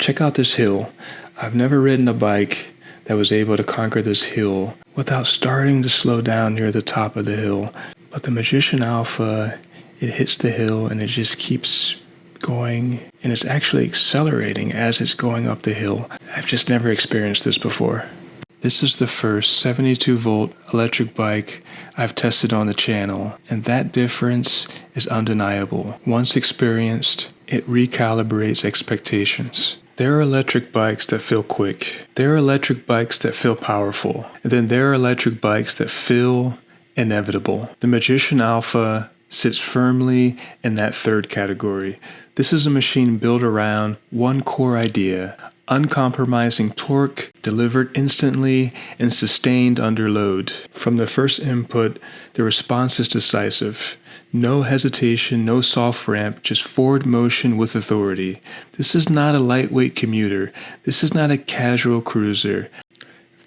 check out this hill. I've never ridden a bike that was able to conquer this hill without starting to slow down near the top of the hill. But the Magician Alpha, it hits the hill and it just keeps going, and it's actually accelerating as it's going up the hill. I've just never experienced this before. This is the first 72-volt electric bike I've tested on the channel, and that difference is undeniable. Once experienced, it recalibrates expectations. There are electric bikes that feel quick. There are electric bikes that feel powerful. And then there are electric bikes that feel inevitable. The Magician Alpha sits firmly in that third category. This is a machine built around one core idea: uncompromising torque, delivered instantly and sustained under load. From the first input, the response is decisive. No hesitation, no soft ramp, just forward motion with authority. This is not a lightweight commuter. This is not a casual cruiser.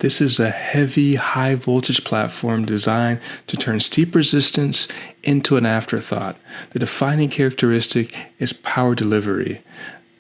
This is a heavy, high-voltage platform designed to turn steep resistance into an afterthought. The defining characteristic is power delivery.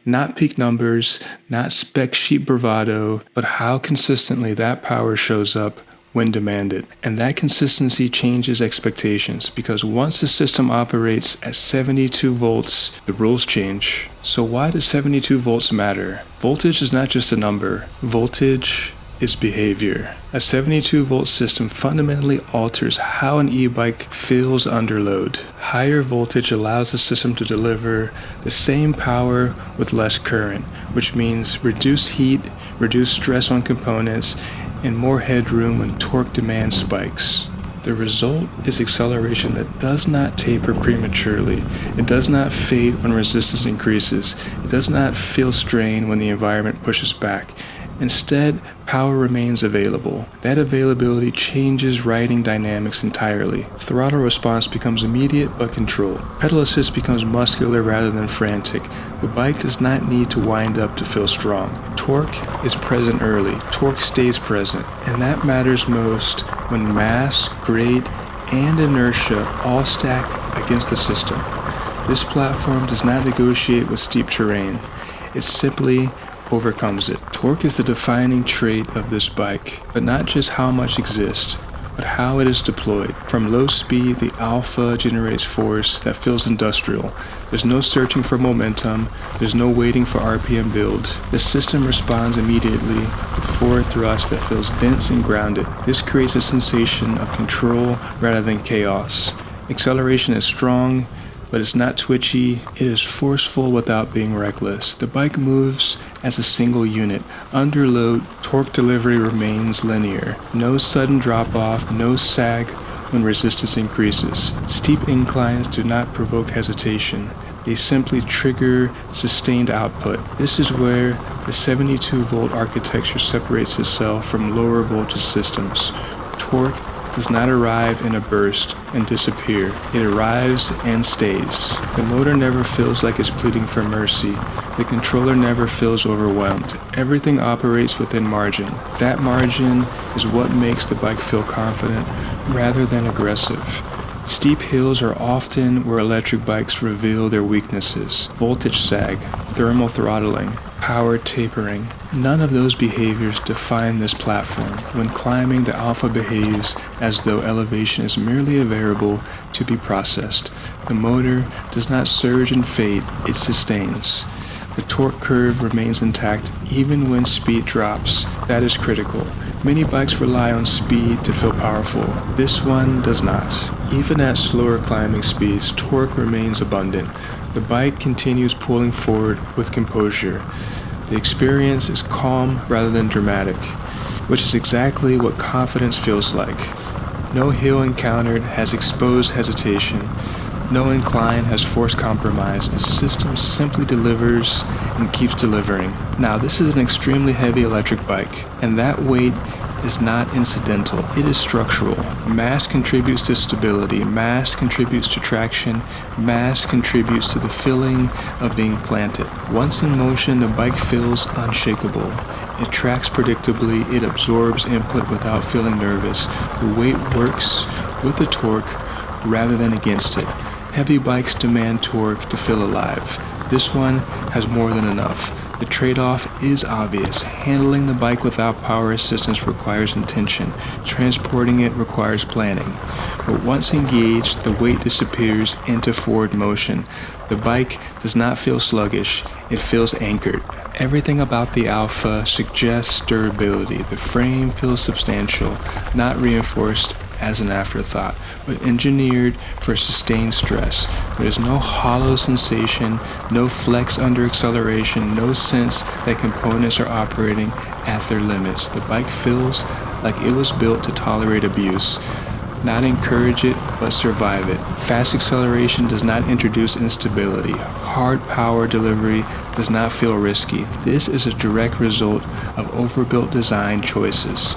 Not peak numbers, not spec sheet bravado, but how consistently that power shows up when demanded. And that consistency changes expectations, because once the system operates at 72 volts, the rules change. So why does 72 volts matter? Voltage is not just a number. Voltage is behavior. A 72-volt system fundamentally alters how an e-bike feels under load. Higher voltage allows the system to deliver the same power with less current, which means reduced heat, reduced stress on components, and more headroom when torque demand spikes. The result is acceleration that does not taper prematurely. It does not fade when resistance increases. It does not feel strain when the environment pushes back. Instead, power remains available. That availability changes riding dynamics entirely. Throttle response becomes immediate but controlled. Pedal assist becomes muscular rather than frantic. The bike does not need to wind up to feel strong. Torque is present early. Torque stays present. And that matters most when mass, grade, and inertia all stack against the system. This platform does not negotiate with steep terrain. It simply overcomes it. Torque is the defining trait of this bike, but not just how much exists, but how it is deployed. From low speed, the Alpha generates force that feels industrial. There's no searching for momentum. There's no waiting for RPM build. The system responds immediately with forward thrust that feels dense and grounded. This creates a sensation of control rather than chaos. Acceleration is strong, but it's not twitchy. It is forceful without being reckless. The bike moves as a single unit. Under load, torque delivery remains linear. No sudden drop-off, no sag when resistance increases. Steep inclines do not provoke hesitation. They simply trigger sustained output. This is where the 72-volt architecture separates itself from lower voltage systems. Torque does not arrive in a burst and disappear. It arrives and stays. The motor never feels like it's pleading for mercy. The controller never feels overwhelmed. Everything operates within margin. That margin is what makes the bike feel confident rather than aggressive. Steep hills are often where electric bikes reveal their weaknesses. Voltage sag, thermal throttling, power tapering. None of those behaviors define this platform. When climbing, the Alpha behaves as though elevation is merely a variable to be processed. The motor does not surge and fade, it sustains. The torque curve remains intact even when speed drops. That is critical. Many bikes rely on speed to feel powerful. This one does not. Even at slower climbing speeds, torque remains abundant. The bike continues pulling forward with composure. The experience is calm rather than dramatic, which is exactly what confidence feels like. No hill encountered has exposed hesitation. No incline has forced compromise. The system simply delivers and keeps delivering. Now, this is an extremely heavy electric bike, and that weight is not incidental. It is structural. Mass contributes to stability. Mass contributes to traction. Mass contributes to the feeling of being planted. Once in motion, the bike feels unshakable. It tracks predictably. It absorbs input without feeling nervous. The weight works with the torque rather than against it. Heavy bikes demand torque to feel alive. This one has more than enough. The trade-off is obvious. Handling the bike without power assistance requires intention. Transporting it requires planning. But once engaged, the weight disappears into forward motion. The bike does not feel sluggish, it feels anchored. Everything about the Alpha suggests durability. The frame feels substantial, not reinforced as an afterthought, but engineered for sustained stress. There's no hollow sensation, no flex under acceleration, no sense that components are operating at their limits. The bike feels like it was built to tolerate abuse, not encourage it, but survive it. Fast acceleration does not introduce instability. Hard power delivery does not feel risky. This is a direct result of overbuilt design choices.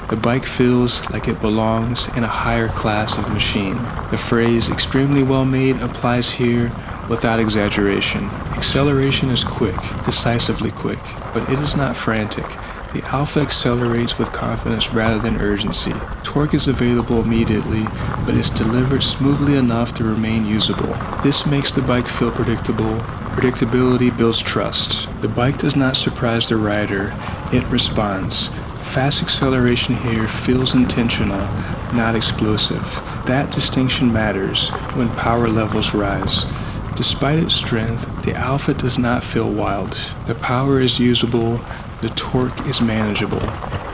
The bike feels like it belongs in a higher class of machine. The phrase extremely well made applies here without exaggeration. Acceleration is quick, decisively quick, but it is not frantic. The Alpha accelerates with confidence rather than urgency. Torque is available immediately, but is delivered smoothly enough to remain usable. This makes the bike feel predictable. Predictability builds trust. The bike does not surprise the rider, it responds. Fast acceleration here feels intentional, not explosive. That distinction matters when power levels rise. Despite its strength, the Alpha does not feel wild. The power is usable, the torque is manageable.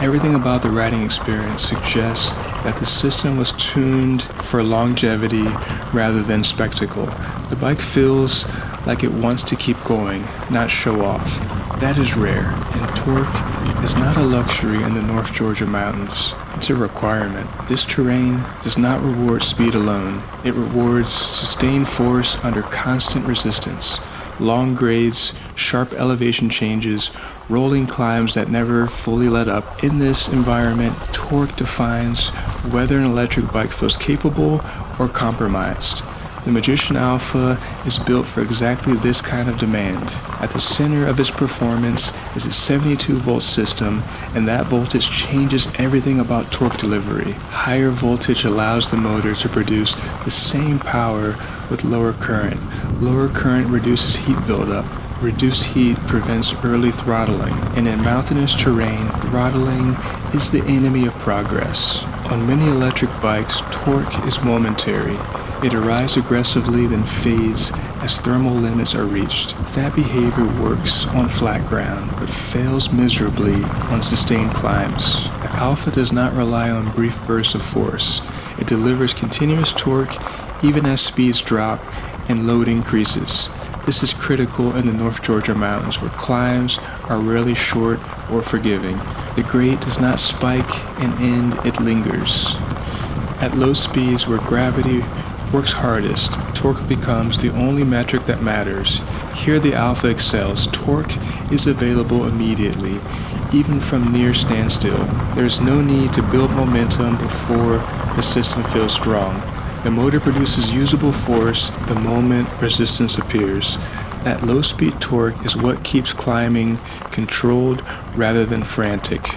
Everything about the riding experience suggests that the system was tuned for longevity rather than spectacle. The bike feels like it wants to keep going, not show off. That is rare, and torque is not a luxury in the North Georgia mountains. It's a requirement. This terrain does not reward speed alone. It rewards sustained force under constant resistance. Long grades, sharp elevation changes, rolling climbs that never fully let up. In this environment, torque defines whether an electric bike feels capable or compromised. The Magician Alpha is built for exactly this kind of demand. At the center of its performance is a 72-volt system, and that voltage changes everything about torque delivery. Higher voltage allows the motor to produce the same power with lower current. Lower current reduces heat buildup. Reduced heat prevents early throttling, and in mountainous terrain, throttling is the enemy of progress. On many electric bikes, torque is momentary. It arrives aggressively, then fades as thermal limits are reached. That behavior works on flat ground, but fails miserably on sustained climbs. The Alpha does not rely on brief bursts of force. It delivers continuous torque even as speeds drop and load increases. This is critical in the North Georgia mountains, where climbs are rarely short or forgiving. The grade does not spike and end, it lingers. At low speeds, where gravity works hardest, torque becomes the only metric that matters. Here the Alpha excels. Torque is available immediately, even from near standstill. There is no need to build momentum before the system feels strong. The motor produces usable force the moment resistance appears. That low-speed torque is what keeps climbing controlled rather than frantic.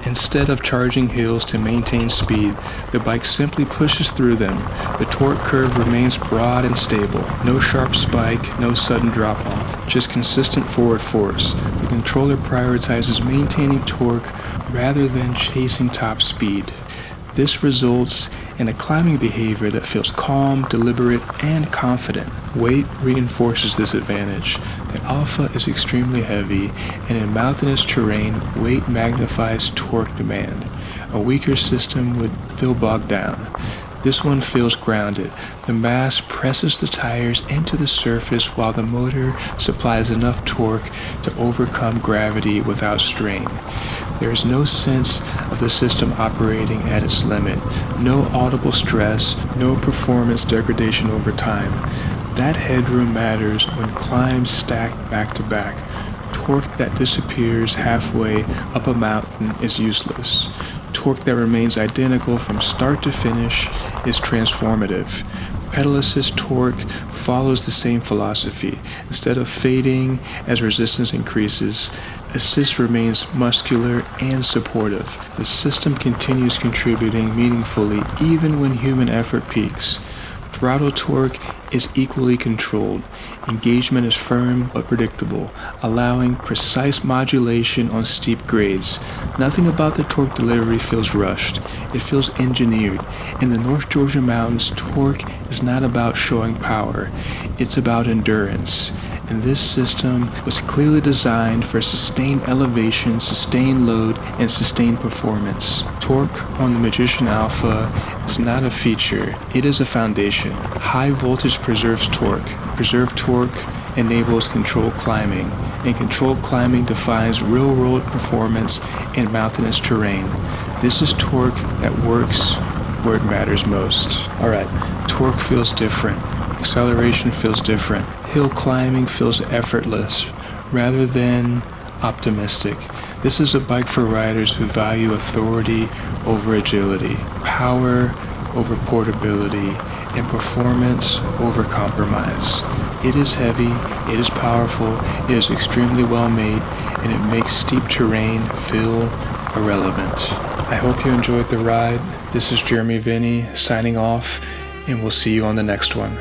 Instead of charging hills to maintain speed, the bike simply pushes through them. The torque curve remains broad and stable. No sharp spike, no sudden drop-off, just consistent forward force. The controller prioritizes maintaining torque rather than chasing top speed. This results in a climbing behavior that feels calm, deliberate, and confident. Weight reinforces this advantage. The Alpha is extremely heavy, and in mountainous terrain, weight magnifies torque demand. A weaker system would feel bogged down. This one feels grounded. The mass presses the tires into the surface while the motor supplies enough torque to overcome gravity without strain. There is no sense of the system operating at its limit, no audible stress, no performance degradation over time. That headroom matters when climbs stack back to back. Torque that disappears halfway up a mountain is useless. Torque that remains identical from start to finish is transformative. Pedal assist torque follows the same philosophy. Instead of fading as resistance increases, assist remains muscular and supportive. The system continues contributing meaningfully even when human effort peaks. Throttle torque is equally controlled. Engagement is firm but predictable, allowing precise modulation on steep grades. Nothing about the torque delivery feels rushed. It feels engineered. In the North Georgia mountains, torque is not about showing power. It's about endurance. And this system was clearly designed for sustained elevation, sustained load, and sustained performance. Torque on the Magician Alpha is not a feature, it is a foundation. High voltage preserves torque. Preserved torque enables controlled climbing, and controlled climbing defines real-world performance in mountainous terrain. This is torque that works where it matters most. Alright, torque feels different. Acceleration feels different. Hill climbing feels effortless rather than optimistic. This is a bike for riders who value authority over agility, power over portability, and performance over compromise. It is heavy, it is powerful, it is extremely well made, and it makes steep terrain feel irrelevant. I hope you enjoyed the ride. This is Jeremy Vinny signing off, and we'll see you on the next one.